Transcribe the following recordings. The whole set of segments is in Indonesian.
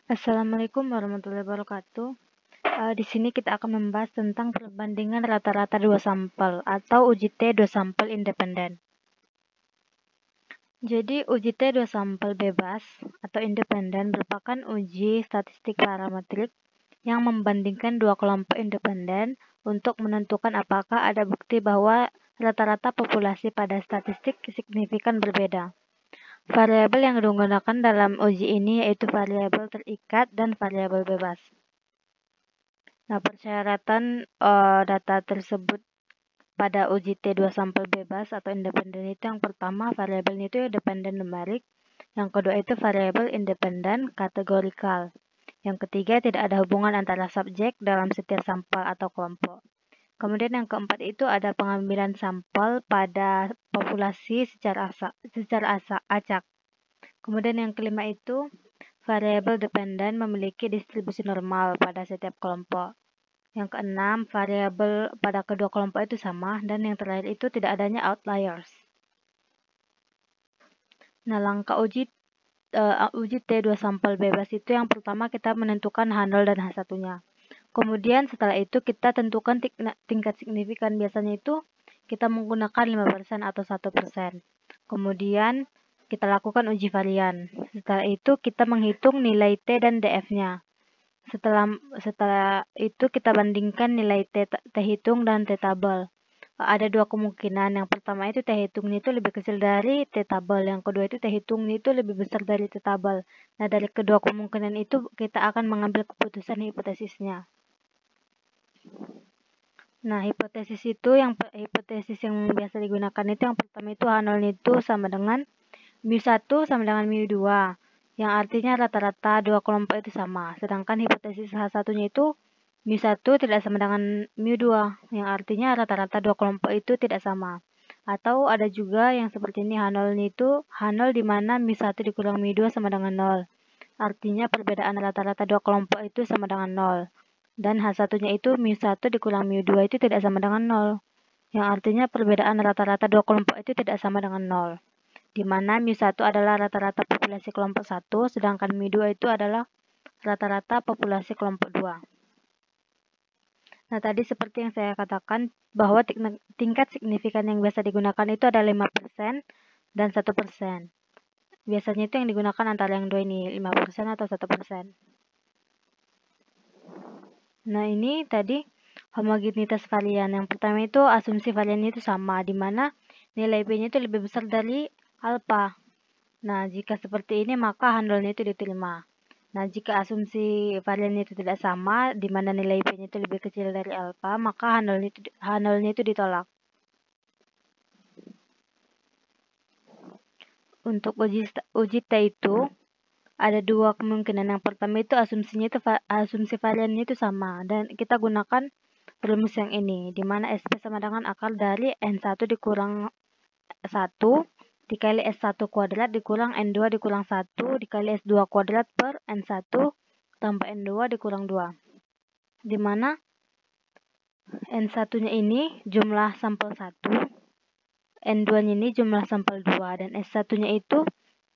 Assalamualaikum warahmatullahi wabarakatuh. Di sini kita akan membahas tentang perbandingan rata-rata dua sampel atau uji T dua sampel independen. Jadi uji T dua sampel bebas atau independen merupakan uji statistik parametrik yang membandingkan dua kelompok independen untuk menentukan apakah ada bukti bahwa rata-rata populasi pada statistik signifikan berbeda. Variabel yang digunakan dalam uji ini yaitu variabel terikat dan variabel bebas. Nah, persyaratan data tersebut pada uji T2 sampel bebas atau independen itu yang pertama variabelnya itu independen numerik, yang kedua itu variabel independen kategorikal, yang ketiga tidak ada hubungan antara subjek dalam setiap sampel atau kelompok. Kemudian yang keempat itu ada pengambilan sampel pada populasi secara acak. Kemudian yang kelima itu variabel dependen memiliki distribusi normal pada setiap kelompok. Yang keenam, variabel pada kedua kelompok itu sama, dan yang terakhir itu tidak adanya outliers. Nah, langkah uji T2 sampel bebas itu yang pertama kita menentukan H0 dan H1-nya. Kemudian setelah itu kita tentukan tingkat signifikan, biasanya itu kita menggunakan 5% atau 1%. Kemudian kita lakukan uji varian. Setelah itu kita menghitung nilai T dan DF-nya. Setelah itu kita bandingkan nilai T hitung dan T tabel. Ada dua kemungkinan. Yang pertama itu T hitungnya itu lebih kecil dari T tabel. Yang kedua itu T hitungnya itu lebih besar dari T tabel. Nah, dari kedua kemungkinan itu kita akan mengambil keputusan hipotesisnya. Nah, hipotesis yang biasa digunakan itu yang pertama itu H0 itu sama dengan mu1 sama dengan mu2, yang artinya rata-rata dua kelompok itu sama. Sedangkan hipotesis H1-nya itu mu1 tidak sama dengan mu2, yang artinya rata-rata dua kelompok itu tidak sama. Atau ada juga yang seperti ini, H0-nya itu H0 di mana mu1 dikurang mu2 sama dengan 0. Artinya perbedaan rata-rata dua kelompok itu sama dengan 0. Dan H1-nya itu mu1 dikurang mu2 itu tidak sama dengan 0. Yang artinya perbedaan rata-rata dua kelompok itu tidak sama dengan 0. Di mana mu1 adalah rata-rata populasi kelompok 1, sedangkan mu2 itu adalah rata-rata populasi kelompok 2. Nah, tadi seperti yang saya katakan bahwa tingkat signifikan yang biasa digunakan itu ada 5% dan 1%. Biasanya itu yang digunakan antara yang dua ini, 5% atau 1%. Nah, ini tadi homogenitas varian. Yang pertama itu asumsi variannya itu sama, di mana nilai P-nya itu lebih besar dari alfa. Nah, jika seperti ini maka H0-nya itu diterima. Nah, jika asumsi variannya itu tidak sama, di mana nilai P-nya itu lebih kecil dari alfa, maka H0-nya itu ditolak. Untuk uji T itu ada dua kemungkinan. Yang pertama itu asumsi variannya itu sama, dan kita gunakan rumus yang ini, di mana SP sama dengan akar dari N1 dikurang 1 dikali S1 kuadrat dikurang N2 dikurang 1 dikali S2 kuadrat per N1 tambah N2 dikurang 2. Di mana N1-nya ini jumlah sampel 1, N2-nya ini jumlah sampel 2, dan S1-nya itu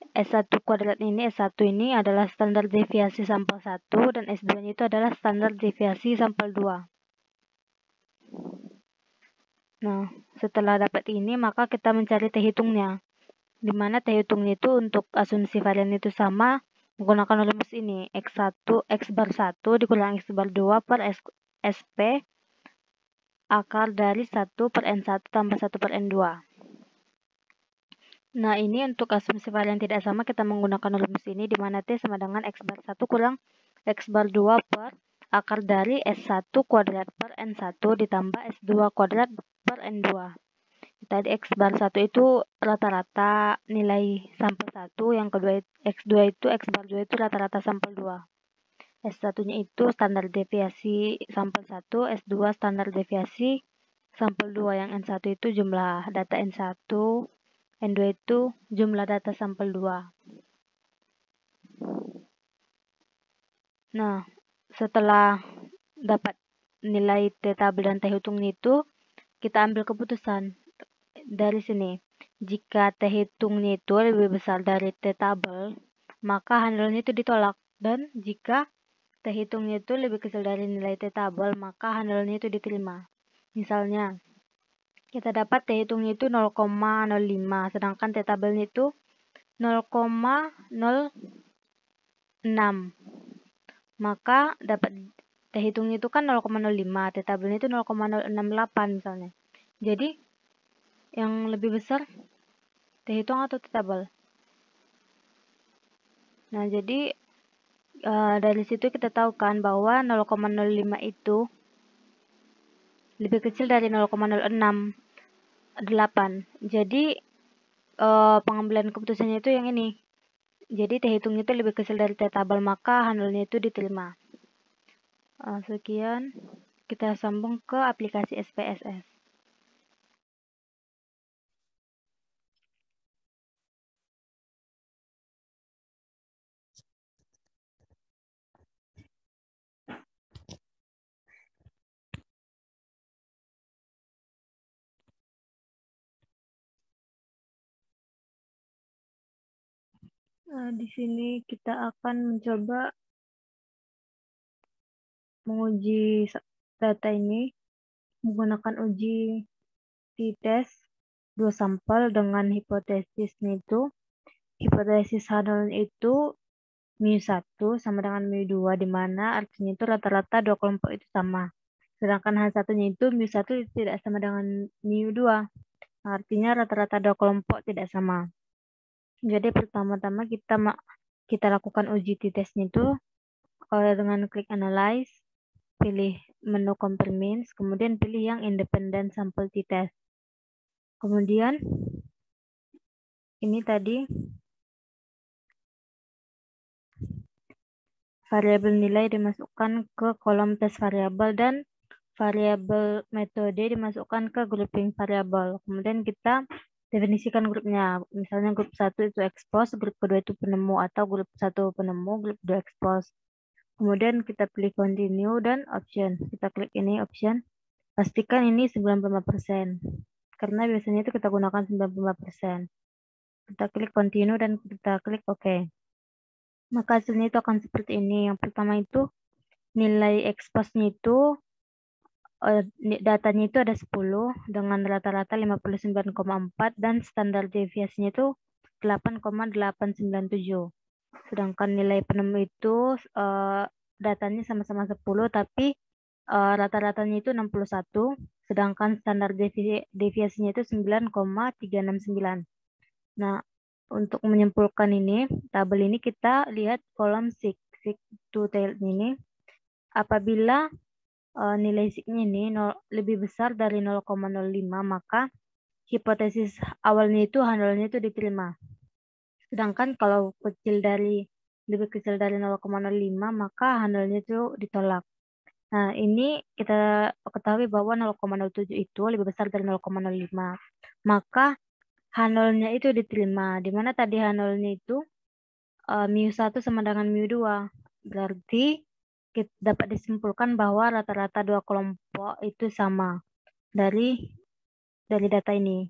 S1 kuadrat ini, S1 ini adalah standar deviasi sampel 1, dan S2-nya itu adalah standar deviasi sampel 2. Nah, setelah dapat ini, maka kita mencari T hitungnya. Di mana T hitungnya itu untuk asumsi varian itu sama, menggunakan rumus ini, X1, X bar 1 dikurang X bar 2 per SP akar dari 1 per N1 tambah 1 per N2. Nah, ini untuk asumsi varian tidak sama, kita menggunakan rumus ini, di mana T sama dengan X bar 1 kurang X bar 2 per akar dari S1 kuadrat per N1 ditambah S2 kuadrat per N2. Tadi X bar 1 itu rata-rata nilai sampel 1, yang kedua X2 itu X bar 2 itu rata-rata sampel 2. S1-nya itu standar deviasi sampel 1, S2 standar deviasi sampel 2, yang N1 itu jumlah data N1, N2 itu jumlah data sampel 2. Nah, setelah dapat nilai T tabel dan T hitungnya itu, kita ambil keputusan dari sini. Jika T hitungnya itu lebih besar dari T tabel, maka H0-nya itu ditolak. Dan jika T hitungnya itu lebih kecil dari nilai T tabel, maka handle-nya itu diterima. Misalnya, kita dapat T hitungnya itu 0,05, sedangkan T tabelnya itu 0,06. Maka dapat T hitungnya itu kan 0,05, T tabelnya itu 0,068 misalnya. Jadi, yang lebih besar T hitung atau T tabel? Nah, jadi dari situ kita tahu kan bahwa 0,05 itu lebih kecil dari 0,068. Jadi pengambilan keputusannya itu yang ini. Jadi T hitungnya itu lebih kecil dari T tabel, maka handle-nya itu diterima. Sekian, kita sambung ke aplikasi SPSS. Di sini kita akan mencoba menguji data ini menggunakan uji t-test 2 sampel dengan hipotesisnya itu. Hipotesis handle itu mu1 sama dengan mu2, di mana artinya itu rata-rata dua kelompok itu sama. Sedangkan H1-nya itu mu1 tidak sama dengan mu2. Artinya rata-rata dua kelompok tidak sama. Jadi pertama-tama kita lakukan uji t-testnya itu dengan klik analyze, pilih menu compare means, kemudian pilih yang independent sample t-test. Kemudian ini tadi variabel nilai dimasukkan ke kolom tes variabel dan variabel metode dimasukkan ke grouping variabel. Kemudian kita definisikan grupnya. Misalnya grup 1 itu expose, grup kedua itu penemu, atau grup 1 penemu, grup 2 expose. Kemudian kita pilih continue dan option. Kita klik ini option. Pastikan ini 95%. Karena biasanya itu kita gunakan 95%. Kita klik continue dan kita klik OK. Maka hasilnya itu akan seperti ini. Yang pertama itu nilai expose-nya itu datanya itu ada 10 dengan rata-rata 59,4 dan standar deviasinya itu 8,897. Sedangkan nilai penemu itu datanya sama-sama 10 tapi rata-ratanya itu 61, sedangkan standar deviasinya itu 9,369. Nah, untuk menyimpulkan ini, tabel ini kita lihat kolom seek to tail ini. Apabila nilai seek-nya ini lebih besar dari 0,05, maka hipotesis awalnya itu handle-nya itu diterima. Sedangkan kalau lebih kecil dari 0,05, maka handle-nya itu ditolak. Nah, ini kita ketahui bahwa 0,07 itu lebih besar dari 0,05. Maka handle-nya itu diterima. Di mana tadi handle-nya itu mu1 sama dengan mu2. Berarti kita dapat disimpulkan bahwa rata-rata dua kelompok itu sama dari data ini.